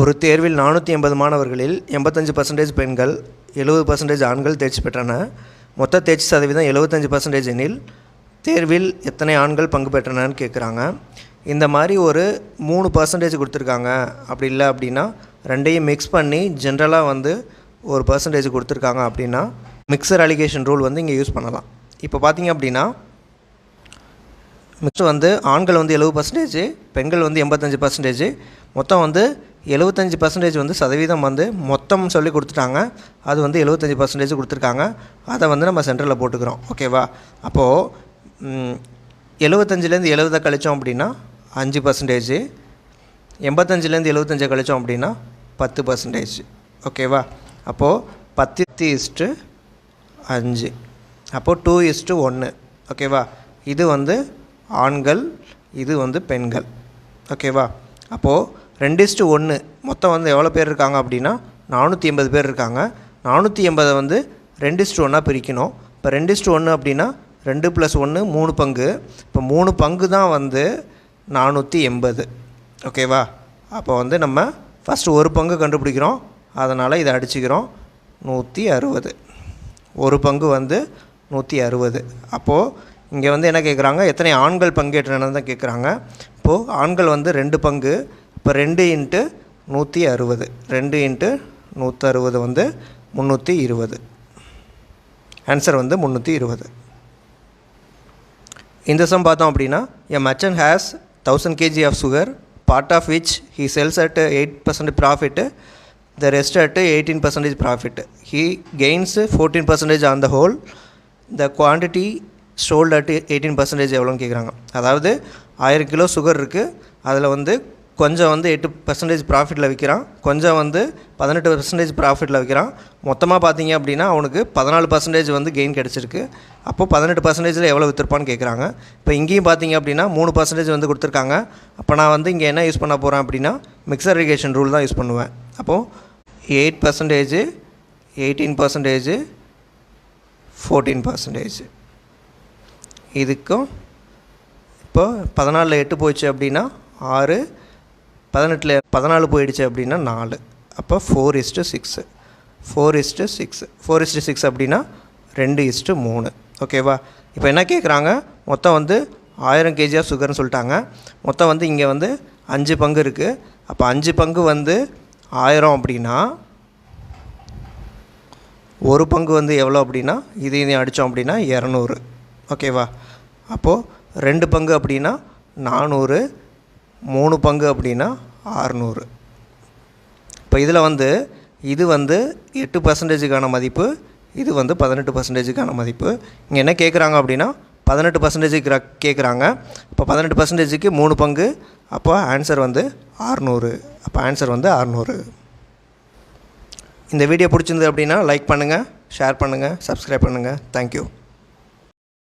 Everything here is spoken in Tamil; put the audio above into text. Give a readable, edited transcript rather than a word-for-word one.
ஒரு தேர்வில் 480 மாணவர்களில் 85% பெண்கள் 70% ஆண்கள் தேர்ச்சி பெற்றனர். மொத்த தேர்ச்சி சதவீதம் 75% எனில் தேர்வில் எத்தனை ஆண்கள் பங்கு பெற்றனன்னு கேட்குறாங்க. இந்த மாதிரி ஒரு 3% கொடுத்துருக்காங்க. அப்படி இல்லை அப்படின்னா ரெண்டையும் மிக்ஸ் பண்ணி ஜென்ரலாக வந்து ஒரு பர்சன்டேஜ் கொடுத்துருக்காங்க அப்படின்னா மிக்சர் அலிகேஷன் ரூல் வந்து இங்கே யூஸ் பண்ணலாம். இப்போ பார்த்தீங்க அப்படின்னா மிக்சர் வந்து ஆண்கள் வந்து 70%, பெண்கள் வந்து 85%, மொத்தம் வந்து 75% வந்து சதவீதம் வந்து மொத்தம் சொல்லி கொடுத்துட்டாங்க. அது வந்து 75% கொடுத்துருக்காங்க. அதை வந்து நம்ம சென்டரில் போட்டுக்கிறோம். ஓகேவா? அப்போது 75லேருந்து 70 கழித்தோம் அப்படின்னா 5%, 85லேருந்து 75 கழித்தோம் அப்படின்னா 10%. ஓகேவா? அப்போது 10:5. அப்போது 2:1. ஓகேவா? இது வந்து ஆண்கள், இது வந்து பெண்கள். ஓகேவா? அப்போது 2:1 மொத்தம் வந்து எவ்வளோ பேர் இருக்காங்க அப்படின்னா 480 பேர் இருக்காங்க. 480 வந்து 2:1 பிரிக்கணும். இப்போ 2:1 அப்படின்னா 2 + 1 3 பங்கு. இப்போ 3 பங்கு தான் வந்து 480. ஓகேவா? அப்போ வந்து நம்ம ஃபஸ்ட்டு ஒரு பங்கு கண்டுபிடிக்கிறோம். அதனால் இதை அடிச்சுக்கிறோம். 160. ஒரு பங்கு வந்து 160. அப்போது இங்கே வந்து என்ன கேட்குறாங்க, எத்தனை ஆண்கள் பங்கேற்றன தான் கேட்குறாங்க. இப்போது ஆண்கள் வந்து 2 பங்கு. இப்போ 2 × 160. 2 × 160 வந்து 320. ஆன்சர் வந்து 320. இந்த சம் பார்த்தோம் அப்படின்னா a merchant has 1000 kg of sugar, part of which he sells at 8% profit, the rest at 18% profit. He gains 14% on the whole. The quantity sold at 18% எவ்வளோன்னு கேட்குறாங்க. அதாவது 1000 கிலோ சுகர் இருக்குது. அதில் வந்து கொஞ்சம் வந்து 8% ப்ராஃபிட்டில் விற்கிறான், கொஞ்சம் வந்து 18% ப்ராஃபிட்டில் விற்கிறான். மொத்தமாக பார்த்தீங்க அப்படின்னா அவனுக்கு 14% வந்து கெயின் கிடச்சிருக்கு. அப்போது 18%ல் எவ்வளோ விற்றுருப்பான்னு கேட்குறாங்க. இப்போ இங்கேயும் பார்த்தீங்க அப்படின்னா 3% வந்து கொடுத்துருக்காங்க. அப்போ நான் வந்து இங்கே என்ன யூஸ் பண்ண போகிறேன் அப்படின்னா மிக்சர் அலிகேஷன் ரூல் தான் யூஸ் பண்ணுவேன். அப்போது 8%, 18%, 14%. இதுக்கும் இப்போ 14ல் 8 போயிடுச்சு அப்படின்னா 6, 18ல் 14 போயிடுச்சு அப்படின்னா 4. அப்போ 4:6. 4:6. 4:6 அப்படின்னா 2:3. ஓகேவா? இப்போ என்ன கேட்குறாங்க, மொத்தம் வந்து 1000 kg ஆஃப் சுகர்னு சொல்லிட்டாங்க. மொத்தம் வந்து இங்கே வந்து 5 பங்கு இருக்குது. அப்போ 5 பங்கு வந்து 1000 அப்படின்னா ஒரு பங்கு வந்து எவ்வளோ அப்படின்னா இதையும் அடித்தோம் அப்படின்னா 200. ஓகேவா? அப்போது 2 பங்கு அப்படின்னா 400, 3 பங்கு அப்படின்னா 600. இப்போ இதில் வந்து இது வந்து 8%க்கான மதிப்பு, இது வந்து 18%க்கான மதிப்பு. இங்கே என்ன கேட்குறாங்க அப்படின்னா 18% கேட்குறாங்க. இப்போ 18%க்கு 3 பங்கு. அப்போ ஆன்சர் வந்து 600. அப்போ ஆன்சர் வந்து 600. இந்த வீடியோ பிடிச்சிருந்தது அப்படின்னா லைக் பண்ணுங்கள், ஷேர் பண்ணுங்கள், சப்ஸ்கிரைப் பண்ணுங்கள். தேங்க்யூ.